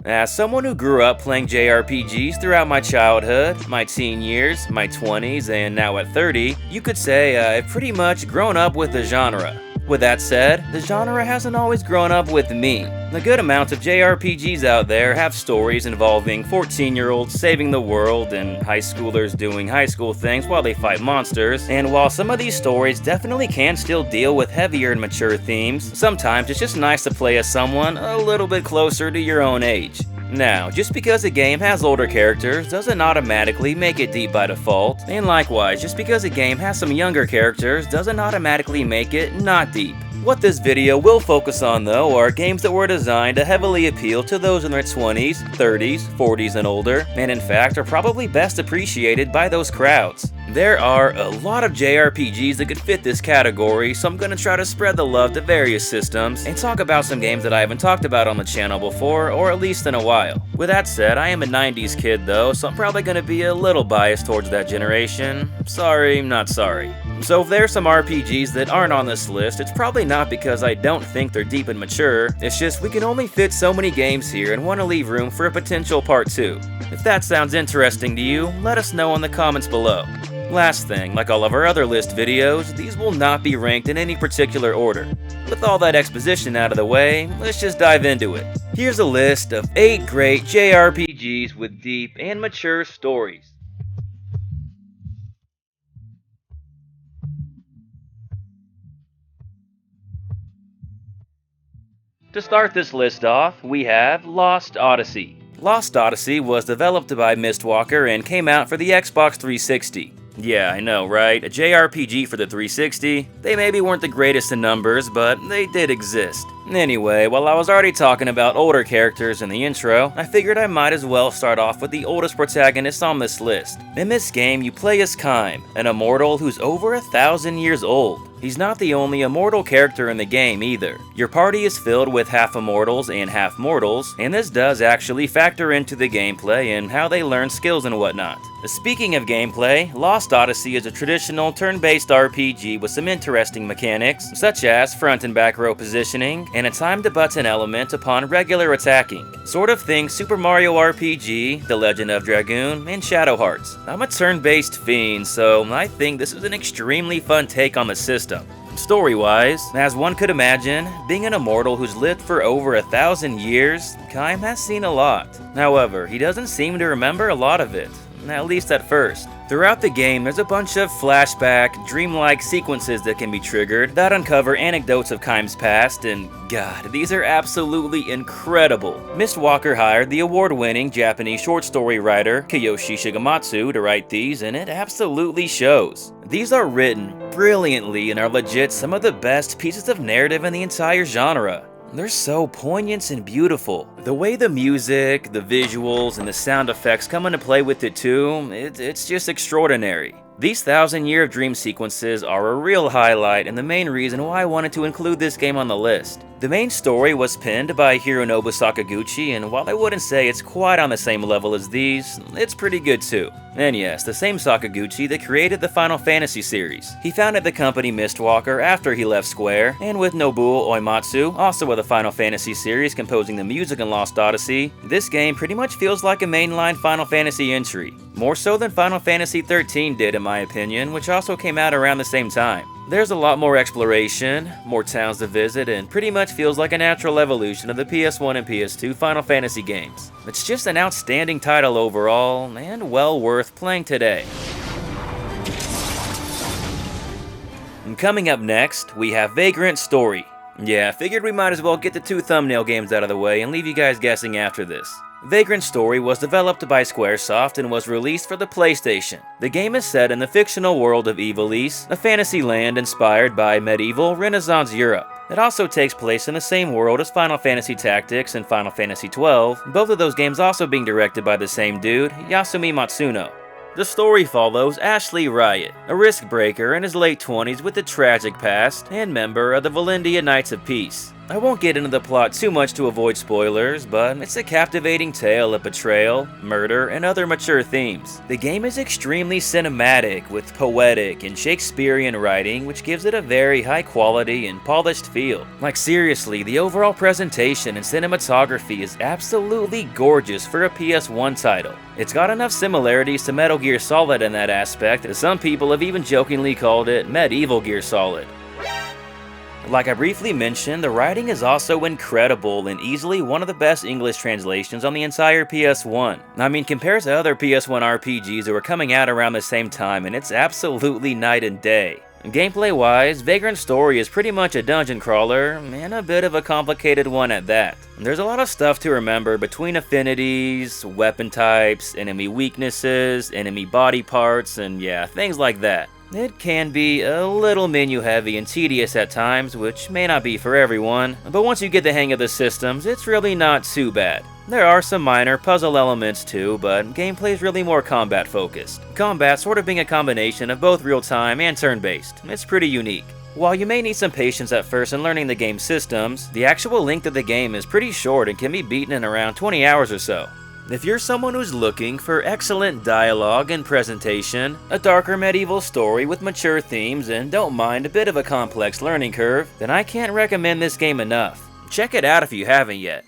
As someone who grew up playing JRPGs throughout my childhood, my teen years, my 20s, and now at 30, you could say I've pretty much grown up with the genre. With that said, the genre hasn't always grown up with me. A good amount of JRPGs out there have stories involving 14-year-olds saving the world and high schoolers doing high school things while they fight monsters, and while some of these stories definitely can still deal with heavier and mature themes, sometimes it's just nice to play as someone a little bit closer to your own age. Now, just because a game has older characters doesn't automatically make it deep by default, and likewise, just because a game has some younger characters doesn't automatically make it not deep. What this video will focus on though are games that were designed to heavily appeal to those in their 20s, 30s, 40s and older, and in fact are probably best appreciated by those crowds. There are a lot of JRPGs that could fit this category, so I'm gonna try to spread the love to various systems and talk about some games that I haven't talked about on the channel before, or at least in a while. With that said, I am a 90s kid though, so I'm probably gonna be a little biased towards that generation. Sorry, not sorry. So if there's some RPGs that aren't on this list, it's probably not because I don't think they're deep and mature, it's just we can only fit so many games here and want to leave room for a potential part 2. If that sounds interesting to you, let us know in the comments below. Last thing, like all of our other list videos, these will not be ranked in any particular order. With all that exposition out of the way, let's just dive into it. Here's a list of 8 great JRPGs with deep and mature stories. To start this list off, we have Lost Odyssey. Lost Odyssey was developed by Mistwalker and came out for the Xbox 360. Yeah, I know, right? A JRPG for the 360? They maybe weren't the greatest in numbers, but they did exist. Anyway, while I was already talking about older characters in the intro, I figured I might as well start off with the oldest protagonist on this list. In this game, you play as Kaim, an immortal who's over 1,000 years old. He's not the only immortal character in the game either. Your party is filled with half immortals and half mortals, and this does actually factor into the gameplay and how they learn skills and whatnot. Speaking of gameplay, Lost Odyssey is a traditional turn-based RPG with some interesting mechanics, such as front and back row positioning, and a time-to-button element upon regular attacking. Sort of think Super Mario RPG, The Legend of Dragoon, and Shadow Hearts. I'm a turn-based fiend, so I think this is an extremely fun take on the system. Story-wise, as one could imagine, being an immortal who's lived for over 1,000 years, Kaim has seen a lot. However, he doesn't seem to remember a lot of it, at least at first. Throughout the game, there's a bunch of flashback, dreamlike sequences that can be triggered that uncover anecdotes of Kaim's past, and god, these are absolutely incredible. Mistwalker hired the award-winning Japanese short story writer Kiyoshi Shigematsu to write these, and it absolutely shows. These are written brilliantly and are legit some of the best pieces of narrative in the entire genre. They're so poignant and beautiful. The way the music, the visuals, and the sound effects come into play with it too, it's just extraordinary. These 1,000-year of dream sequences are a real highlight and the main reason why I wanted to include this game on the list. The main story was penned by Hironobu Sakaguchi, and while I wouldn't say it's quite on the same level as these, it's pretty good too. And yes, the same Sakaguchi that created the Final Fantasy series. He founded the company Mistwalker after he left Square, and with Nobuo Uematsu, also of the Final Fantasy series, composing the music in Lost Odyssey, this game pretty much feels like a mainline Final Fantasy entry. More so than Final Fantasy XIII did in my opinion, which also came out around the same time. There's a lot more exploration, more towns to visit, and pretty much feels like a natural evolution of the PS1 and PS2 Final Fantasy games. It's just an outstanding title overall, and well worth playing today. And coming up next, we have Vagrant Story. Yeah, figured we might as well get the 2 thumbnail games out of the way and leave you guys guessing after this. Vagrant Story was developed by Squaresoft and was released for the PlayStation. The game is set in the fictional world of Ivalice, a fantasy land inspired by medieval Renaissance Europe. It also takes place in the same world as Final Fantasy Tactics and Final Fantasy XII, both of those games also being directed by the same dude, Yasumi Matsuno. The story follows Ashley Riot, a risk breaker in his late 20s with a tragic past and member of the Valindia Knights of Peace. I won't get into the plot too much to avoid spoilers, but it's a captivating tale of betrayal, murder, and other mature themes. The game is extremely cinematic, with poetic and Shakespearean writing, which gives it a very high quality and polished feel. Like seriously, the overall presentation and cinematography is absolutely gorgeous for a PS1 title. It's got enough similarities to Metal Gear Solid in that aspect that some people have even jokingly called it Medieval Gear Solid. Like I briefly mentioned, the writing is also incredible and easily one of the best English translations on the entire PS1. I mean, compared to other PS1 RPGs that were coming out around the same time, and it's absolutely night and day. Gameplay-wise, Vagrant Story is pretty much a dungeon crawler, and a bit of a complicated one at that. There's a lot of stuff to remember between affinities, weapon types, enemy weaknesses, enemy body parts, and yeah, things like that. It can be a little menu heavy and tedious at times, which may not be for everyone, but once you get the hang of the systems, it's really not too bad. There are some minor puzzle elements too, but gameplay is really more combat focused. Combat sort of being a combination of both real-time and turn-based. It's pretty unique. While you may need some patience at first in learning the game's systems, the actual length of the game is pretty short and can be beaten in around 20 hours or so. If you're someone who's looking for excellent dialogue and presentation, a darker medieval story with mature themes, and don't mind a bit of a complex learning curve, then I can't recommend this game enough. Check it out if you haven't yet.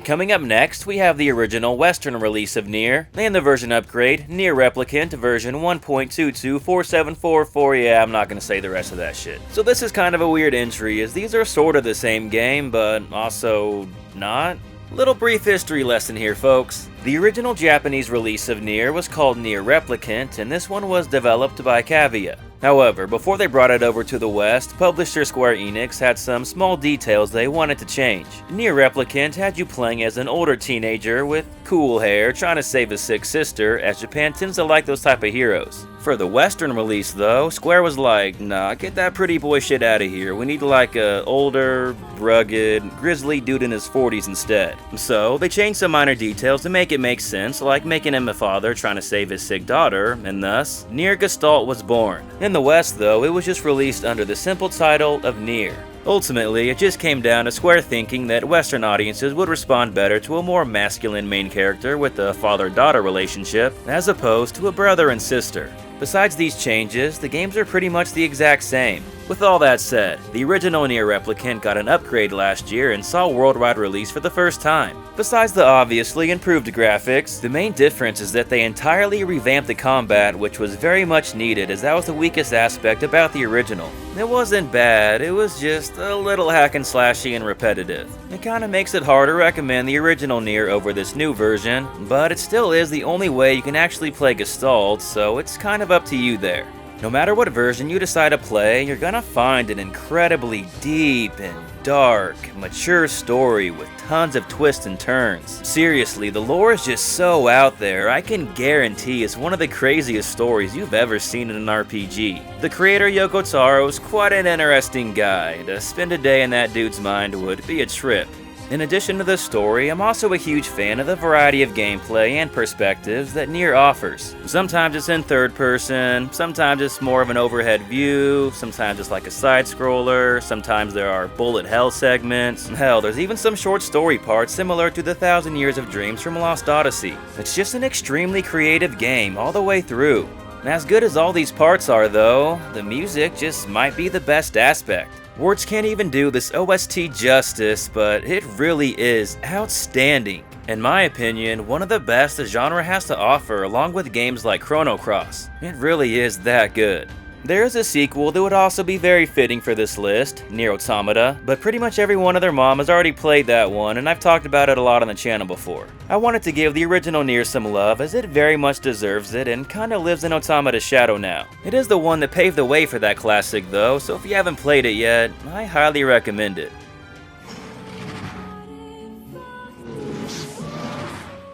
Coming up next, we have the original Western release of Nier, and the version upgrade, Nier Replicant version 1.2247444, yeah, I'm not gonna say the rest of that shit. So this is kind of a weird entry, as these are sort of the same game, but also not. Little brief history lesson here, folks. The original Japanese release of Nier was called Nier Replicant, and this one was developed by Cavia. However, before they brought it over to the West, publisher Square Enix had some small details they wanted to change. Nier Replicant had you playing as an older teenager with cool hair trying to save his sick sister, as Japan tends to like those type of heroes. For the Western release though, Square was like, nah, get that pretty boy shit out of here, we need like a older, rugged, grizzly dude in his 40s instead. So they changed some minor details to make it make sense, like making him a father trying to save his sick daughter, and thus, Nier Gestalt was born. In the West though, it was just released under the simple title of Nier. Ultimately, it just came down to Square thinking that Western audiences would respond better to a more masculine main character with a father-daughter relationship, as opposed to a brother and sister. Besides these changes, the games are pretty much the exact same. With all that said, the original Nier Replicant got an upgrade last year and saw worldwide release for the first time. Besides the obviously improved graphics, the main difference is that they entirely revamped the combat, which was very much needed, as that was the weakest aspect about the original. It wasn't bad, it was just a little hack and slashy and repetitive. It kinda makes it hard to recommend the original Nier over this new version, but it still is the only way you can actually play Gestalt, so it's kind of up to you there. No matter what version you decide to play, you're gonna find an incredibly deep and dark, mature story with tons of twists and turns. Seriously, the lore is just so out there, I can guarantee it's one of the craziest stories you've ever seen in an RPG. The creator Yoko Taro's quite an interesting guy. To spend a day in that dude's mind would be a trip. In addition to the story, I'm also a huge fan of the variety of gameplay and perspectives that Nier offers. Sometimes it's in third person, sometimes it's more of an overhead view, sometimes it's like a side-scroller, sometimes there are bullet hell segments. Hell, there's even some short story parts similar to the 1,000 Years of Dreams from Lost Odyssey. It's just an extremely creative game all the way through. As good as all these parts are though, the music just might be the best aspect. Words can't even do this OST justice, but it really is outstanding. In my opinion, one of the best the genre has to offer, along with games like Chrono Cross. It really is that good. There is a sequel that would also be very fitting for this list, Nier Automata, but pretty much everyone and their mom has already played that one, and I've talked about it a lot on the channel before. I wanted to give the original Nier some love, as it very much deserves it and kinda lives in Automata's shadow now. It is the one that paved the way for that classic though, so if you haven't played it yet, I highly recommend it.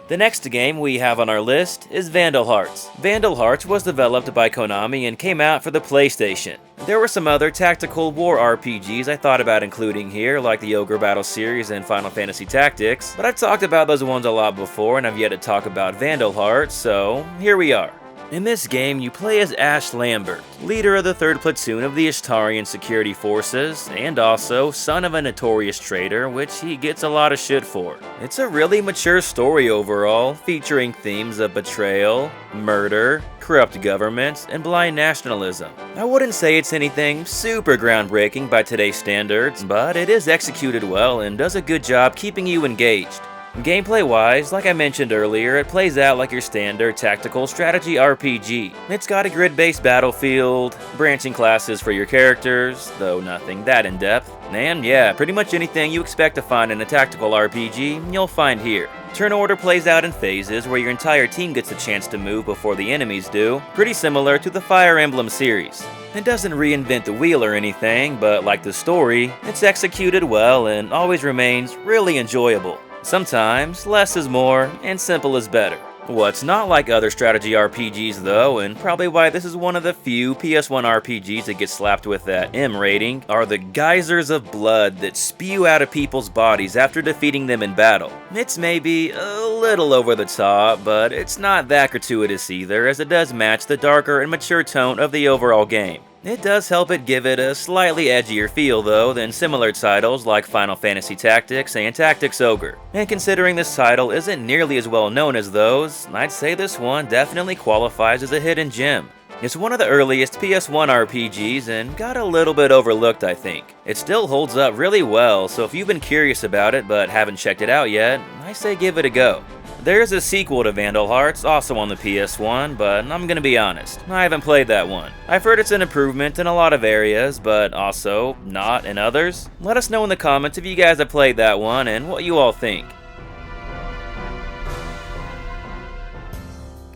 The next game we have on our list is Vandal Hearts. Vandal Hearts was developed by Konami and came out for the PlayStation. There were some other tactical war RPGs I thought about including here, like the Ogre Battle series and Final Fantasy Tactics, but I've talked about those ones a lot before and I've yet to talk about Vandal Hearts, so here we are. In this game, you play as Ash Lambert, leader of the 3rd Platoon of the Ishtarian Security Forces, and also son of a notorious traitor, which he gets a lot of shit for. It's a really mature story overall, featuring themes of betrayal, murder, corrupt governments, and blind nationalism. I wouldn't say it's anything super groundbreaking by today's standards, but it is executed well and does a good job keeping you engaged. Gameplay-wise, like I mentioned earlier, it plays out like your standard tactical strategy RPG. It's got a grid-based battlefield, branching classes for your characters, though nothing that in-depth, and yeah, pretty much anything you expect to find in a tactical RPG, you'll find here. Turn order plays out in phases where your entire team gets a chance to move before the enemies do, pretty similar to the Fire Emblem series. It doesn't reinvent the wheel or anything, but like the story, it's executed well and always remains really enjoyable. Sometimes, less is more, and simple is better. What's not like other strategy RPGs though, and probably why this is one of the few PS1 RPGs that gets slapped with that M rating, are the geysers of blood that spew out of people's bodies after defeating them in battle. It's maybe a little over the top, but it's not that gratuitous either, as it does match the darker and mature tone of the overall game. It does help it give it a slightly edgier feel though than similar titles like Final Fantasy Tactics and Tactics Ogre. And considering this title isn't nearly as well known as those, I'd say this one definitely qualifies as a hidden gem. It's one of the earliest PS1 RPGs and got a little bit overlooked, I think. It still holds up really well, so if you've been curious about it but haven't checked it out yet, I say give it a go. There is a sequel to Vandal Hearts, also on the PS1, but I'm gonna be honest, I haven't played that one. I've heard it's an improvement in a lot of areas, but also not in others. Let us know in the comments if you guys have played that one and what you all think.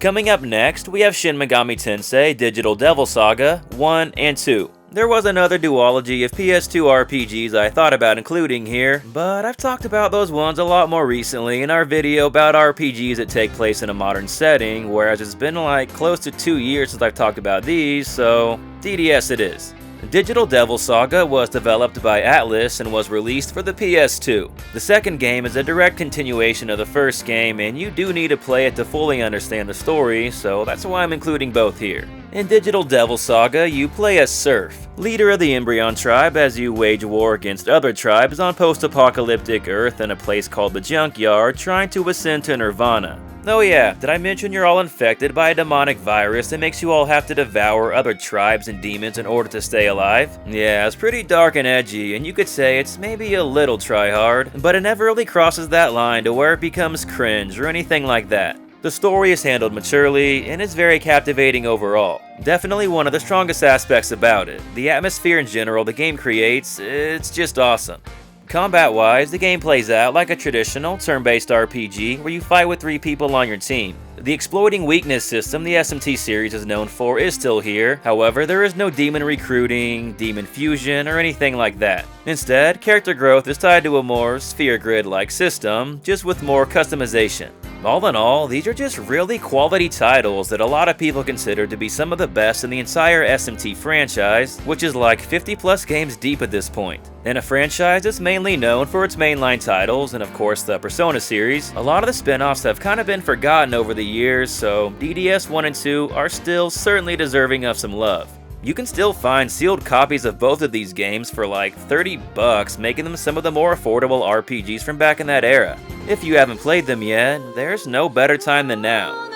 Coming up next, we have Shin Megami Tensei Digital Devil Saga 1 and 2. There was another duology of PS2 RPGs I thought about including here, but I've talked about those ones a lot more recently in our video about RPGs that take place in a modern setting, whereas it's been like close to 2 years since I've talked about these, so DDS it is. Digital Devil Saga was developed by Atlus and was released for the PS2. The second game is a direct continuation of the first game, and you do need to play it to fully understand the story, so that's why I'm including both here. In Digital Devil Saga, you play as Surf, leader of the Embryon tribe, as you wage war against other tribes on post-apocalyptic Earth in a place called the Junkyard, trying to ascend to Nirvana. Oh yeah, did I mention you're all infected by a demonic virus that makes you all have to devour other tribes and demons in order to stay alive? Yeah, it's pretty dark and edgy, and you could say it's maybe a little try-hard, but it never really crosses that line to where it becomes cringe or anything like that. The story is handled maturely, and is very captivating overall. Definitely one of the strongest aspects about it. The atmosphere in general the game creates, it's just awesome. Combat-wise, the game plays out like a traditional turn-based RPG where you fight with 3 people on your team. The exploiting weakness system the SMT series is known for is still here, however there is no demon recruiting, demon fusion, or anything like that. Instead, character growth is tied to a more sphere grid-like system, just with more customization. All in all, these are just really quality titles that a lot of people consider to be some of the best in the entire SMT franchise, which is like 50 plus games deep at this point. In a franchise that's mainly known for its mainline titles, and of course the Persona series, a lot of the spin-offs have kind of been forgotten over the years, so DDS 1 and 2 are still certainly deserving of some love. You can still find sealed copies of both of these games for like $30, making them some of the more affordable RPGs from back in that era. If you haven't played them yet, there's no better time than now.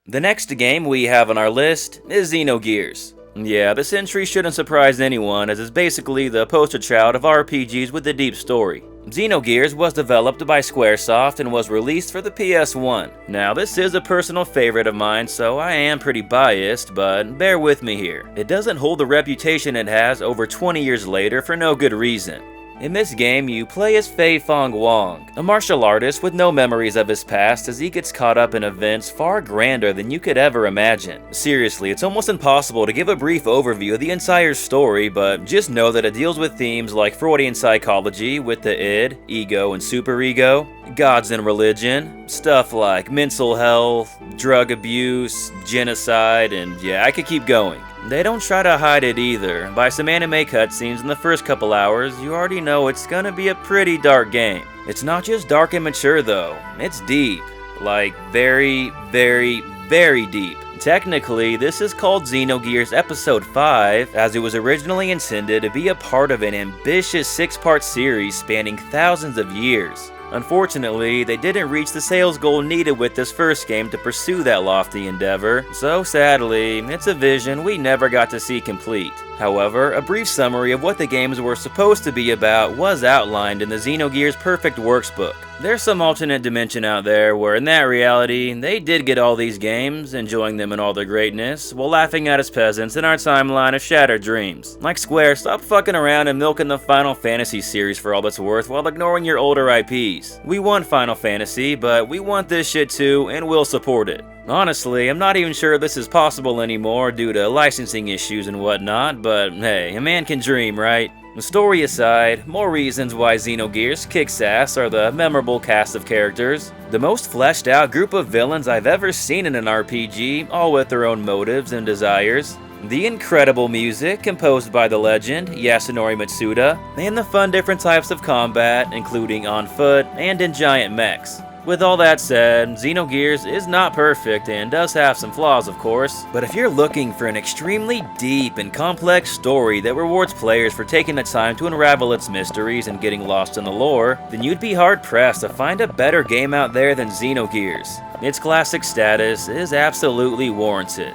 The next game we have on our list is Xenogears. Yeah, this entry shouldn't surprise anyone, as it's basically the poster child of RPGs with a deep story. Xenogears was developed by Squaresoft and was released for the PS1. Now, this is a personal favorite of mine, so I am pretty biased, but bear with me here. It doesn't hold the reputation it has over 20 years later for no good reason. In this game, you play as Fei Fong Wong, a martial artist with no memories of his past as he gets caught up in events far grander than you could ever imagine. Seriously, it's almost impossible to give a brief overview of the entire story, but just know that it deals with themes like Freudian psychology with the id, ego and superego, gods and religion, stuff like mental health, drug abuse, genocide, and yeah, I could keep going. They don't try to hide it either. By some anime cutscenes in the first couple hours, you already know it's gonna be a pretty dark game. It's not just dark and mature though, it's deep. Like very, very, very deep. Technically, this is called Xenogears Episode 5, as it was originally intended to be a part of an ambitious 6-part series spanning thousands of years. Unfortunately, they didn't reach the sales goal needed with this first game to pursue that lofty endeavor, so sadly, it's a vision we never got to see complete. However, a brief summary of what the games were supposed to be about was outlined in the Xenogears Perfect Works book. There's some alternate dimension out there where in that reality, they did get all these games, enjoying them in all their greatness, while laughing at us peasants in our timeline of shattered dreams. Like Square, stop fucking around and milking the Final Fantasy series for all it's worth while ignoring your older IPs. We want Final Fantasy, but we want this shit too, and we'll support it. Honestly, I'm not even sure this is possible anymore due to licensing issues and whatnot, but hey, a man can dream, right? Story aside, more reasons why Xenogears kicks ass are the memorable cast of characters, the most fleshed out group of villains I've ever seen in an RPG, all with their own motives and desires, the incredible music composed by the legend Yasunori Mitsuda, and the fun different types of combat, including on foot and in giant mechs. With all that said, Xenogears is not perfect and does have some flaws of course, but if you're looking for an extremely deep and complex story that rewards players for taking the time to unravel its mysteries and getting lost in the lore, then you'd be hard-pressed to find a better game out there than Xenogears. Its classic status is absolutely warranted.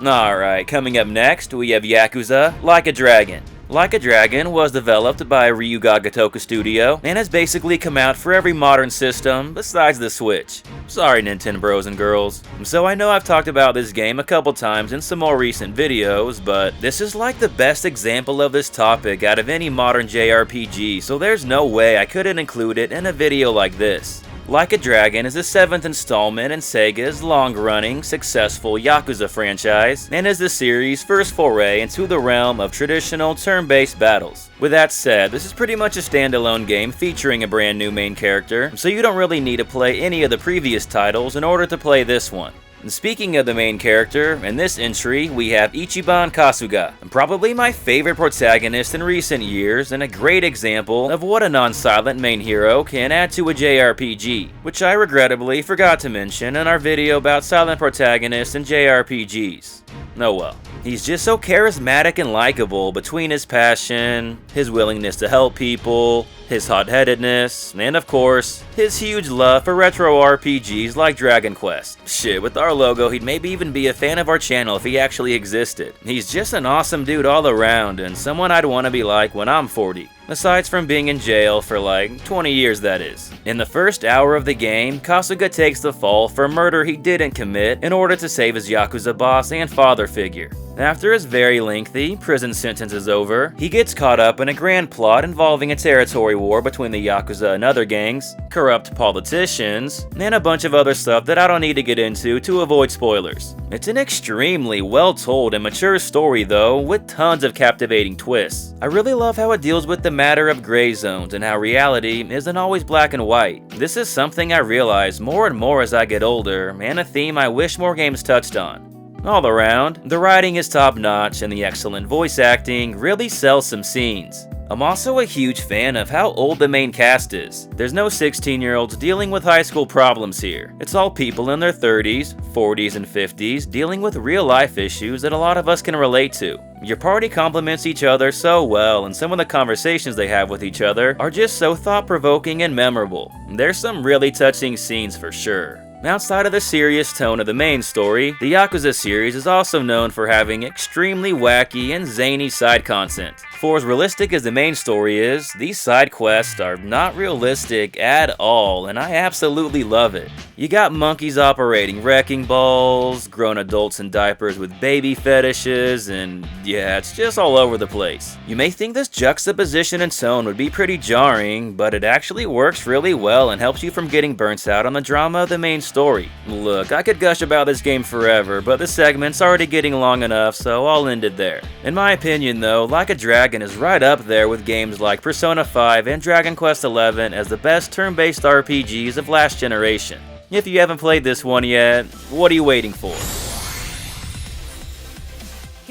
Alright, coming up next, we have Yakuza Like a Dragon. Like a Dragon was developed by Ryuga Gotoku Studio and has basically come out for every modern system besides the Switch. Sorry Nintendo bros and girls. So I know I've talked about this game a couple times in some more recent videos, but this is like the best example of this topic out of any modern JRPG, so there's no way I couldn't include it in a video like this. Like a Dragon is the 7th installment in Sega's long-running, successful Yakuza franchise, and is the series' first foray into the realm of traditional turn-based battles. With that said, this is pretty much a standalone game featuring a brand new main character, so you don't really need to play any of the previous titles in order to play this one. And speaking of the main character, in this entry we have Ichiban Kasuga, probably my favorite protagonist in recent years and a great example of what a non-silent main hero can add to a JRPG, which I regrettably forgot to mention in our video about silent protagonists in JRPGs. Oh well. He's just so charismatic and likable between his passion, his willingness to help people, his hot-headedness, and of course, his huge love for retro RPGs like Dragon Quest. Shit, with our logo, he'd maybe even be a fan of our channel if he actually existed. He's just an awesome dude all around, and someone I'd want to be like when I'm 40. Aside from being in jail for like 20 years that is. In the first hour of the game, Kasuga takes the fall for murder he didn't commit in order to save his Yakuza boss and father figure. After his very lengthy prison sentence is over, he gets caught up in a grand plot involving a territory war between the Yakuza and other gangs, corrupt politicians, and a bunch of other stuff that I don't need to get into to avoid spoilers. It's an extremely well-told and mature story though, with tons of captivating twists. I really love how it deals with the matter of gray zones and how reality isn't always black and white. This is something I realize more and more as I get older, and a theme I wish more games touched on. All around, the writing is top-notch and the excellent voice acting really sells some scenes. I'm also a huge fan of how old the main cast is. There's no 16-year-olds dealing with high school problems here. It's all people in their 30s, 40s, and 50s dealing with real-life issues that a lot of us can relate to. Your party complements each other so well, and some of the conversations they have with each other are just so thought-provoking and memorable. There's some really touching scenes for sure. Outside of the serious tone of the main story, the Yakuza series is also known for having extremely wacky and zany side content. For as realistic as the main story is, these side quests are not realistic at all, and I absolutely love it. You got monkeys operating wrecking balls, grown adults in diapers with baby fetishes, and yeah, it's just all over the place. You may think this juxtaposition and tone would be pretty jarring, but it actually works really well and helps you from getting burnt out on the drama of the main story. Look, I could gush about this game forever, but this segment's already getting long enough, so I'll end it there. In my opinion though, Like a Dragon is right up there with games like Persona 5 and Dragon Quest XI as the best turn-based RPGs of last generation. If you haven't played this one yet, what are you waiting for?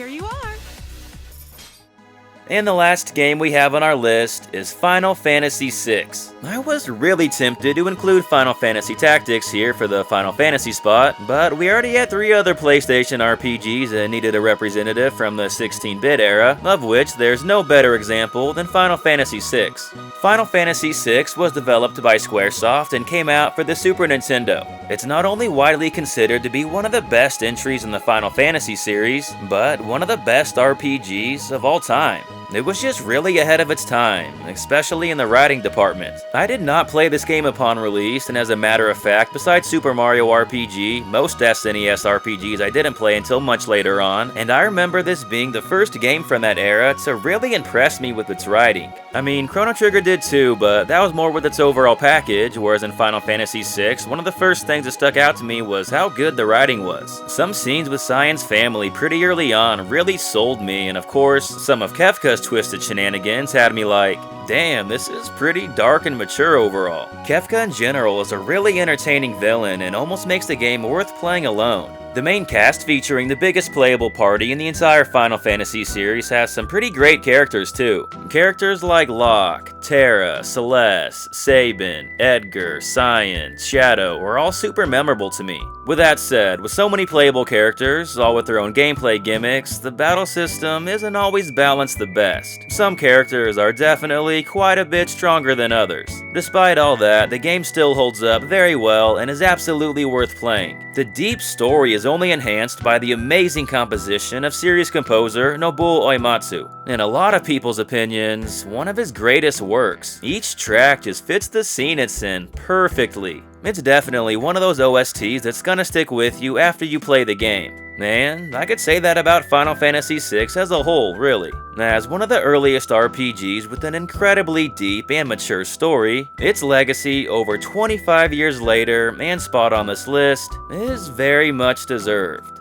Here you are. And the last game we have on our list is Final Fantasy VI. I was really tempted to include Final Fantasy Tactics here for the Final Fantasy spot, but we already had 3 other PlayStation RPGs and needed a representative from the 16-bit era, of which there's no better example than Final Fantasy VI. Final Fantasy VI was developed by Squaresoft and came out for the Super Nintendo. It's not only widely considered to be one of the best entries in the Final Fantasy series, but one of the best RPGs of all time. It was just really ahead of its time, especially in the writing department. I did not play this game upon release, and as a matter of fact, besides Super Mario RPG, most SNES RPGs I didn't play until much later on, and I remember this being the first game from that era to really impress me with its writing. I mean, Chrono Trigger did too, but that was more with its overall package, whereas in Final Fantasy VI, one of the first things that stuck out to me was how good the writing was. Some scenes with Cyan's family pretty early on really sold me, and of course, some of Kefka's twisted shenanigans had me like, damn, this is pretty dark and mature overall. Kefka in general is a really entertaining villain and almost makes the game worth playing alone. The main cast, featuring the biggest playable party in the entire Final Fantasy series, has some pretty great characters too. Characters like Locke, Terra, Celeste, Sabin, Edgar, Cyan, Shadow are all super memorable to me. With that said, with so many playable characters, all with their own gameplay gimmicks, the battle system isn't always balanced the best. Some characters are definitely quite a bit stronger than others. Despite all that, the game still holds up very well and is absolutely worth playing. The deep story is only enhanced by the amazing composition of series composer Nobuo Uematsu. In a lot of people's opinions, one of his greatest works. Each track just fits the scene it's in perfectly. It's definitely one of those OSTs that's gonna stick with you after you play the game. And I could say that about Final Fantasy VI as a whole, really. As one of the earliest RPGs with an incredibly deep and mature story, its legacy over 25 years later and spot on this list is very much deserved.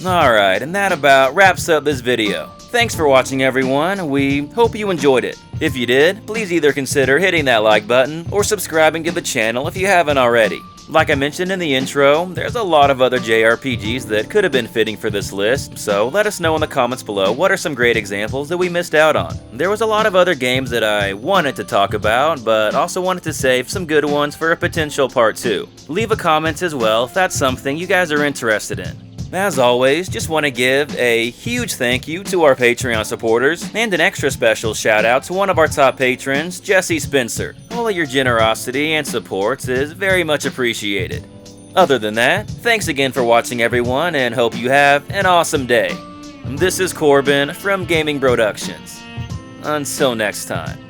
Alright, and that about wraps up this video. Thanks for watching, everyone. We hope you enjoyed it. If you did, please either consider hitting that like button or subscribing to the channel if you haven't already. Like I mentioned in the intro, there's a lot of other JRPGs that could have been fitting for this list, so let us know in the comments below what are some great examples that we missed out on. There was a lot of other games that I wanted to talk about, but also wanted to save some good ones for a potential part 2. Leave a comment as well if that's something you guys are interested in. As always, just want to give a huge thank you to our Patreon supporters, and an extra special shout out to one of our top patrons, Jesse Spencer. All of your generosity and support is very much appreciated. Other than that, thanks again for watching, everyone, and hope you have an awesome day. This is Corbin from Gaming Productions. Until next time.